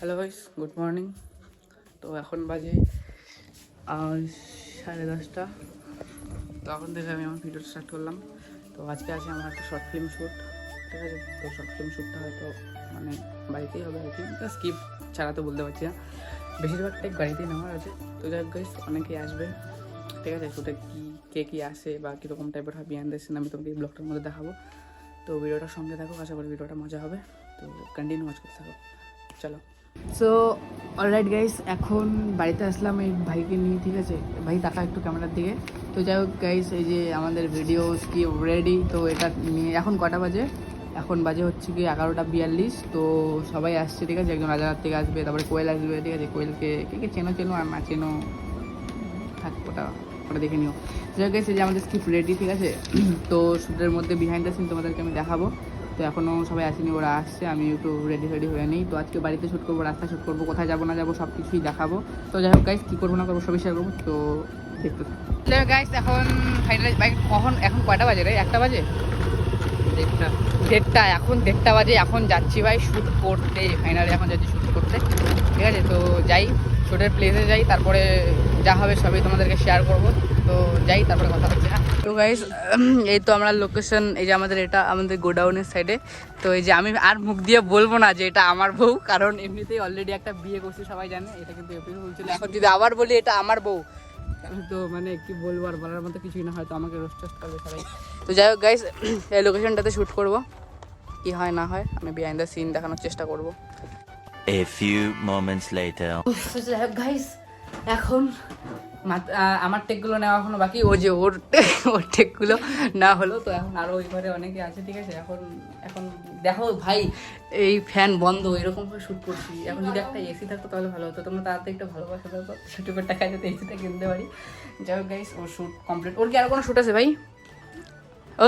Hello guys, good morning. তো এখন বাজে 10:30। তো এখন থেকে আমি আমার ভিডিও স্টার্ট করলাম। তো আজকে আছে আমার একটা শর্ট ফিল্ম শ্যুট, ঠিক আছে। তো শর্ট ফিল্ম শ্যুটটা হয়তো মানে বাড়িতেই হবে আর কি, স্কিপ ছাড়া তো বলতে পারছি না, বেশিরভাগটাই বাড়িতেই নেওয়ার আছে। তো যাই হোক গাইস, অনেকেই আসবে, ঠিক আছে। শ্যুটে কে আসে বা কীরকম টাইপের হয় বিহাইন্ড দ্য সিন আমি তোমাকে এই ব্লগটার মধ্যে দেখাবো। তো ভিডিওটার সঙ্গে থাকো, আশা করি ভিডিওটা মজা হবে। তো কন্টিনিউ ওয়াচ করতে থাকো, চলো। সো অলরাইট গাইস, এখন বাড়িতে আসলাম এই ভাইকে নিয়ে, ঠিক আছে। ভাই তাকা একটু ক্যামেরার দিকে। তো যাই হোক গাইস, এই যে আমাদের ভিডিও কি রেডি। তো এটা নিয়ে এখন কটা বাজে? এখন বাজে হচ্ছে কি 11:42। তো সবাই আসছে, ঠিক আছে। একজন রাজারহাট থেকে আসবে, তারপরে কোয়েল আসবে, ঠিক আছে। কোয়েলকে কে চেনো আর না চেনো থাক, ওটা দেখে নিও। যাই হোক গাইস, এই যে আমাদের স্ক্রিপ্ট রেডি, ঠিক আছে। তো শ্যুটের মধ্যে বিহাইন্ড দ্য সিন তোমাদেরকে আমি দেখাবো। তো এখনও সবাই আসেনি, ওরা আসছে, আমি একটু রেডি হয়ে নিই। তো আজকে বাড়িতে শ্যুট করবো, রাস্তায় শ্যুট করবো, কোথায় যাবো না যাবো সব কিছুই দেখাবো। তো যাই হোক গাইস, কী করবো না করবো সবই শেয়ার করবো, তো দেখতে থাকো। গাইস এখন ফাইনালি এখন কয়টা বাজে রে? 1টা বাজে, 1:30। এখন 1:30 বাজে, এখন যাচ্ছি ভাই শ্যুট করতে। ফাইনালি এখন যাচ্ছি শ্যুট করতে, ঠিক আছে। তো যাই, শ্যুটের প্লেসে যাই, তারপরে যা হবে সবই তোমাদেরকে শেয়ার করব। তো যাই, তারপরে কথা হচ্ছে। হ্যাঁ তো গাইস, এই তো আমরা লোকেশন, এই যে এটা আমাদের গোডাউনের সাইডে। তো এই যে আমি আর মুখ দিয়ে বলবো না যে এটা আমার বউ, কারণ এমনিতেই অলরেডি একটা বিয়ে করছি, সবাই জানে। এটা কিন্তু এপ্রিল বলছিল, এখন যদি আবার বলি এটা আমার বউ, তো মানে কি বলবো, আর বলার মতো কিছুই না, হয়তো আমাকে রোস্ট করবে সবাই। তো যাই হোক গাইস, এই লোকেশনটাতে শ্যুট করব, কি হয় না হয় আমি বিহাইন্ড দ্য সিন দেখানোর চেষ্টা করব। A few moments later. যাই হোক গাইস, এখন আমার টেকগুলো নেওয়া এখনো বাকি, ও যে ওর টেকগুলো না হলো। তো এখন আরও ওই ঘরে অনেকে আছে, ঠিক আছে। এখন দেখো ভাই, এই ফ্যান বন্ধ, এরকমভাবে শ্যুট করছি। এখন যদি একটা এসি থাকতো তাহলে ভালো হতো। তোমরা তাড়াতাড়ি একটু ভালোবাসা দাও, শ্যুটের টাকা যাতে এসিটা কিনতে পারি। যাই হোক গাইস, ওর শ্যুট কমপ্লিট। ওর কি আর কোনো শ্যুট আছে ভাই?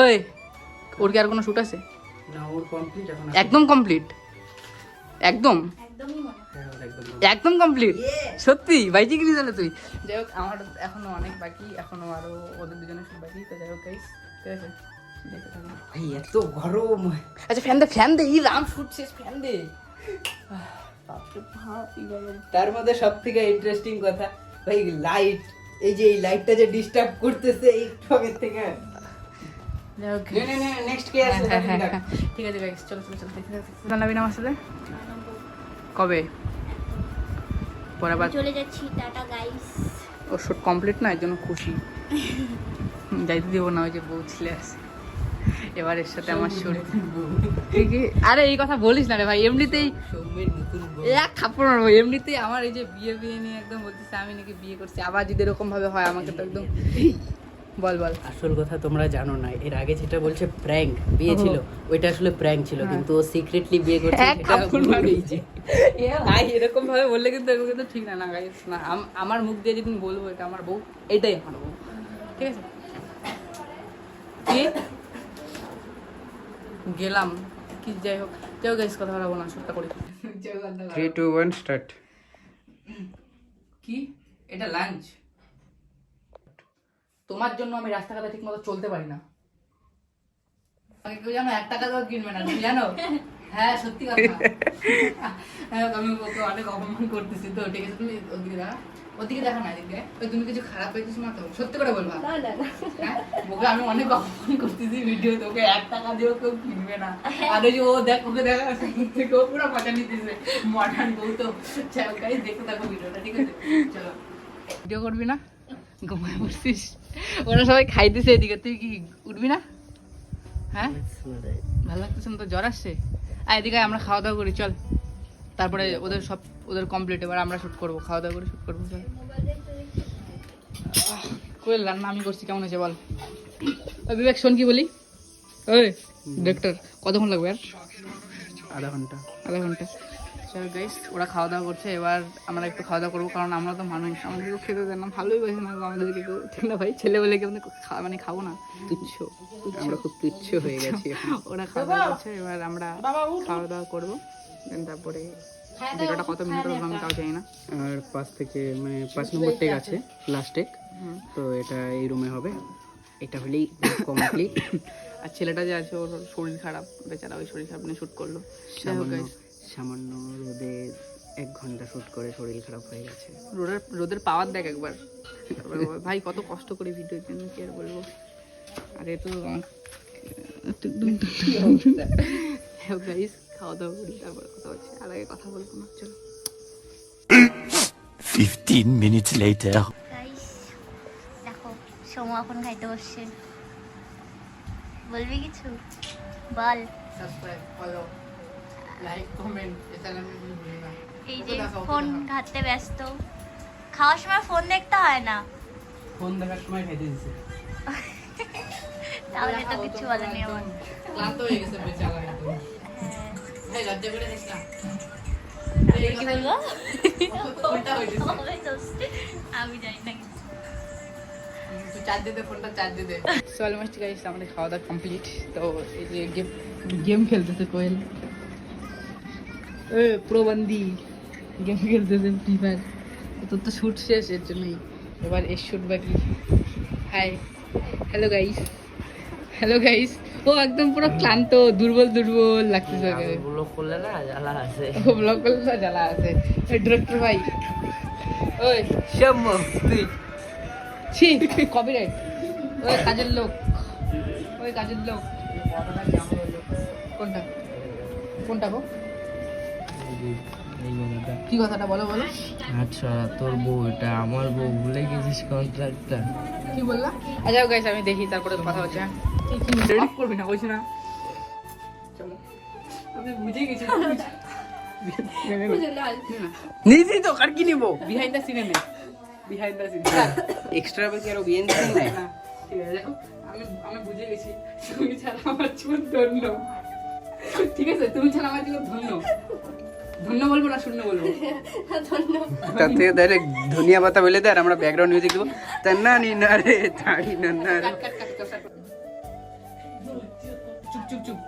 ওই, ওর কি আর কোনো শ্যুট আছে? না, ওর কমপ্লিট এখন। একদম কমপ্লিট, একদম একদম কমপ্লিট, সত্যি বাইজি গিয়ে তাহলে তুই। যাই হোক, আমার এখনো অনেক বাকি, এখনো আরো ওদের দুজনের সব বাকি। তো যাই হোক গাইস, ঠিক আছে, ভাই এত গরম। আচ্ছা ফ্যান দে ই রাম শুট শেষ, ফ্যান দে। তার মধ্যে সব থেকে ইন্টারেস্টিং কথা ভাই, লাইট, এই যে এই লাইটটা যে ডিস্টার্ব করতেছে এই টকের থেকে। নেক্সট কে আছে? ঠিক আছে গাইস, চলো জানাবি না আমার সাথে কবে? পরে চলে যাচ্ছি, টাটা গাইস। ওর শুট কমপ্লিট না, এর জন্য খুশি। যাইতে দিব না, ওই যে বউ ছিলে আছে, এবার এর সাথে আমার শুট। ঠিকই, আরে এই কথা বলিস না রে ভাই, এমনিতেই এক থাপ্পড় মারবো। এমনিতেই আমার এই যে বিয়ে নিয়ে একদম বলতেছে আমি নাকি বিয়ে করছি, আবার যদি এরকম ভাবে হয় আমাকে তো একদম বল। আসল কথা তোমরা জানো না, এর আগে যেটা বলছে প্র্যাঙ্ক বিয়ে ছিল, ওইটা আসলে প্র্যাঙ্ক ছিল, কিন্তু ও সিক্রেটলি বিয়ে করছে। ভাই এরকম ভাবে বললে কিন্তু এগুলো কিন্তু ঠিক না গাইস। না, আমার মুখ দিয়ে যেদিন বলবো এটা আমার বউ, এটাই আমার বউ, ঠিক আছে। কি গেলাম কি, যাই হোক গাইস, কথা বলবো না, শুটটা করি। 3 2 1 স্টার্ট। কি এটা লাঞ্চ? তোমার জন্য আমি রাস্তাঘাটে ঠিক মতো চলতে পারি না। আমাকে কেউ জানো 1 টাকা দাও কিনবে না, তুমি জানো? হ্যাঁ সত্যি কথা। আমি ওকে অনেক অপমান করতেছি, তো ঠিক আছে তুমি ওদিকে দেখা না, এদিকে ওই তুমি কিছু খারাপ পেয়েছিস না তো? সত্যি করে বলবা। হ্যাঁ, ওকে আমি অনেক অপমান করতেছি ভিডিও, তোকে 1 টাকা দিয়েও কেউ কিনবে না। আর ওই যে ও ওকে দেখা থেকে ও পুরো মজা নিতেছে, মডার্ন বউ তো। চলো গাইস, দেখতে থাকো ভিডিওটা, ঠিক আছে। চলো, ভিডিও করবি না? ঘুমায় পড়ছিস, ওরা সবাই খাইতেছে এদিকে, তুই কি উঠবি না? হ্যাঁ ভালো লাগতেছে না তো? জ্বর আসছে? আর এদিকে আমরা খাওয়া দাওয়া করি, চল। তারপরে ওদের কমপ্লিট, এবার আমরা শুট করবো, খাওয়া দাওয়া করে শুট করবো, চল। করে রান্না আমি করছি, কেমন হয়েছে বল? ওই বিবেক শোন কি বলি, ওই ডিরেক্টর, কতক্ষণ লাগবে আর? আধা ঘন্টা। চল গাইস, ওরা খাওয়া দাওয়া করছে, এবার আমরা একটু খাওয়া দাওয়া করবো, কারণ আমরা তো মানুষ, আমাদেরকে খেতে দেন না, ভালোই বাসে না আমাদেরকে কেউ, ঠিক না ভাই? ছেলে বলে কেউ মানে খাবো না, তুচ্ছ, আমরা খুব তুচ্ছ হয়ে গেছি এখন। ওরা খাওয়া দাওয়া করছে, এবার আমরা খাওয়া দাওয়া করবো, দেন তারপরে ভিডিওটা কত মিনিট হবে আমি তাও জানি না। আর 5 নম্বর টেক আছে, লাস্ট টেক। তো এটা এই রুমে হবে, এটা হলেই কমপ্লিট। আর ছেলেটা যে আছে, ওর শরীর খারাপ, বেচারা, ওই শরীর খারাপ নিয়ে শ্যুট করলো। সামান্য রোদে 1 ঘন্টা শ্যুট করে শরীর খারাপ হয়ে গেছে। রোদের পাওয়ার দেখ একবার। তারপরে বল, ভাই কত কষ্ট করে ভিডিওর জন্য কি আর বলবো। আরে তো গাইস খাওয়া দাওয়া করি তারপর কথা হচ্ছে। আর আগে কথা বলবো না, চলো। 15 minutes later. গাইস দেখো সময় এখন খাইতে বসছে, বলবি কিছু বল। সাবস্ক্রাইব, ফলো, লাইক, কমেন্ট, এটা আমি ভুলি না। এই যে ফোন ঘাটতে ব্যস্ত, খাওয়ার সময় ফোন দেখতে হয় না, ফোন দেখার সময় খেতে দিছে। তাহলে তো কিছু বলেনি আমার। ক্লান্ত হয়ে গেছে বেচারা একদম। ভাই লজ্জা করে দিস না। কি বলবো? উল্টা হয়ে গেছে। আমি জানি না কিছু। তুই চার্জ দে, ফোনটা চার্জ দে। সো অলমোস্ট গাইস আমাদের খাওয়া দাওয়া কমপ্লিট। তো এই যে গেম খেলতেছে কোয়েল, প্রবন্ধী গেম খেলতেছে ফ্রি ফায়ার। তোর তো শ্যুট শেষ, এর জন্যই এবার এর শ্যুট বাকি। Hi, hello guys, hello guys. ও একদম পুরো ক্লান্ত, দুর্বল দুর্বল লাগতেছে ওকে। ব্লগ করলে না জ্বালা আছে। ও ব্লগ করলে তো জ্বালা আছে। ডিরেক্টর ভাই, ওই শ্যাম তুই ছি কপিরাইট। ওই কাজের লোক, ওই কাজের লোক। কোনটা কোনটা গো? এই কথাটা। কি কথাটা বলো বলো। আচ্ছা তোর বউ, এটা আমার বউ, ভুলে গেছিস কন্ট্রাক্টটা। কি বললা? আচ্ছা গাইস আমি দেখি তারপরে কথা হচ্ছে। হ্যাঁ কি রেডি করবি না বলছি না। চলো আমি বুঝে গেছি। নিছি তো কার কি নিব? বিহাইন্ড দ্য সিনে নে, বিহাইন্ড দ্য সিনে। এক্সট্রা বেশি আর বিএন দিন না। না ঠিক আছে, দেখো আমি আমি বুঝে গেছি তুমি ছাড়া আমার জীবন ধন্য। ঠিক আছে, তুমি ছাড়া আমার জীবন ধন্য। ধন্য বলবো না শূন্য বলবো? তার থেকে ডাইরেক্ট ধনিয়া পাতা বলে দে আর আমরা ব্যাকগ্রাউন্ড মিউজিক দেবো। তান্না নি না রে ছাড়ি না না রে। কাট কাট কাট কাট কাট। চুপ চুপ চুপ।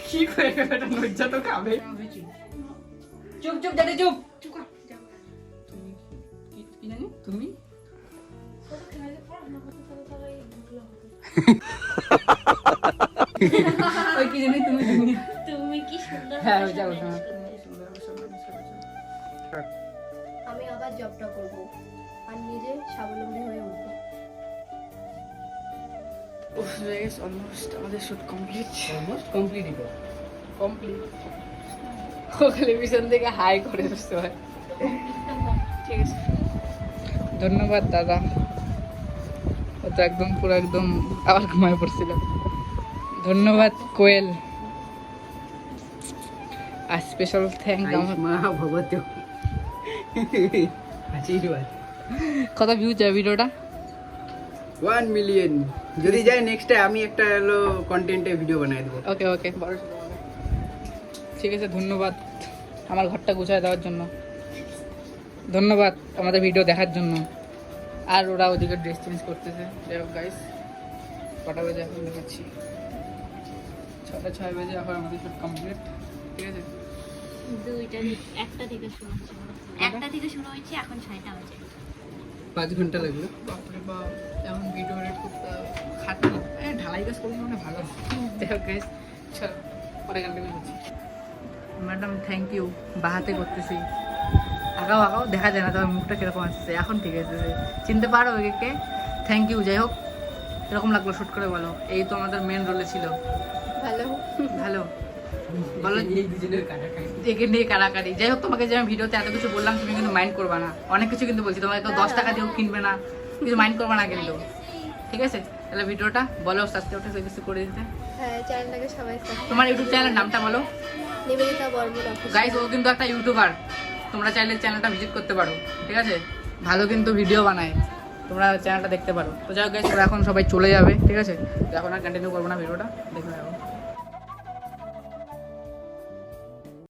কি করে এটা লজ্জা তো খাবে। চুপ চুপ দাদা চুপ চুপ কর। তুমি কি জানি তুমি ওই কি জানি তুমি তুমি তুমি কি সুন্দর হ্যাঁ যাও না। আমি আবার জবটা করব আর নিজে স্বাবলম্বী হয়ে উঠব। অলমোস্ট আমাদের shoot complete. Almost complete echo. Complete. ওখানে পিছন থেকে হাই করে বসতে হয়। ঠিক আছে, ধন্যবাদ দাদা। ও তো একদম পুরো একদম আবার ঘুমায় পড়ছিল। ধন্যবাদ কোয়েল। আর স্পেশাল থ্যাংক আমার। মা ভগবত আশীর্বাদ। কত ভিউ যায় ভিডিওটা? 1 মিলিয়ন যদি যায় নেক্সট আমি একটা হলো কন্টেন্টে ভিডিও বানাই দেবো। ওকে ওকে, ঠিক আছে। ধন্যবাদ আমার ঘরটা গুছায় দেওয়ার জন্য, ধন্যবাদ আমাদের ভিডিও দেখার জন্য। আর ওরা ওদিকে ড্রেস চেঞ্জ করতেছে। যাই হোক গাইস, কটা বাজে এখন দেখাচ্ছি, 6:06 বাজে। এখন আমাদের সব কমপ্লিট। ঠিক আছে, একটা থেকে শুরু হচ্ছে, একটা থেকে শুরু হয়েছে, এখন 6টা বাজে। 5 ঘন্টা লাগলো। বাপরে বাপ, এখন ভিডিও রেড করতে খাটনি। ঢালাই কাজ করলে মানে ভালো। যাই হোক গাইস, চলো পরে কন্টিনিউ করছি। ম্যাডাম থ্যাংক ইউ, বাহাতে করতেছি। আগাও আগাও, দেখা যায় না তোমার মুখটা কিরকম আসছে। এখন ঠিক আছে, চিনতে পারো একে। Thank you. যাই হোক, এরকম লাগলো শ্যুট করে বলো। এই তো আমাদের মেন রোলে ছিল। ভালো ভালো বলো, এই দুজনের কাটাকাটি। একে নিয়ে কারাকারি। যাই হোক, তোমাকে যে আমি ভিডিওতে এত কিছু বললাম তুমি কিন্তু মাইন্ড করবা না। অনেক কিছু কিন্তু বলছি, তোমাকে কেউ 10 টাকা দিয়েও কিনবে না, কিছু মাইন্ড করবা না কিন্তু। ঠিক আছে, তাহলে ভিডিওটা বলো, সাবস্ক্রাইব কিছু করে দিতে। হ্যাঁ, চ্যানেলটাকে সবাই তোমার ইউটিউব চ্যানেলের নামটা বলো। নিবেদিতা বর্মন অফিস। গাইস, ও কিন্তু একটা ইউটিউবার, তোমরা চাইলে চ্যানেলটা ভিজিট করতে পারো। ঠিক আছে, ভালো কিন্তু ভিডিও বানায়, তোমরা চ্যানেলটা দেখতে পারো। তো যাই হোক গাইস, এখন সবাই চলে যাবে। ঠিক আছে, এখন আর কন্টিনিউ করবো না ভিডিওটা, দেখে যাবো।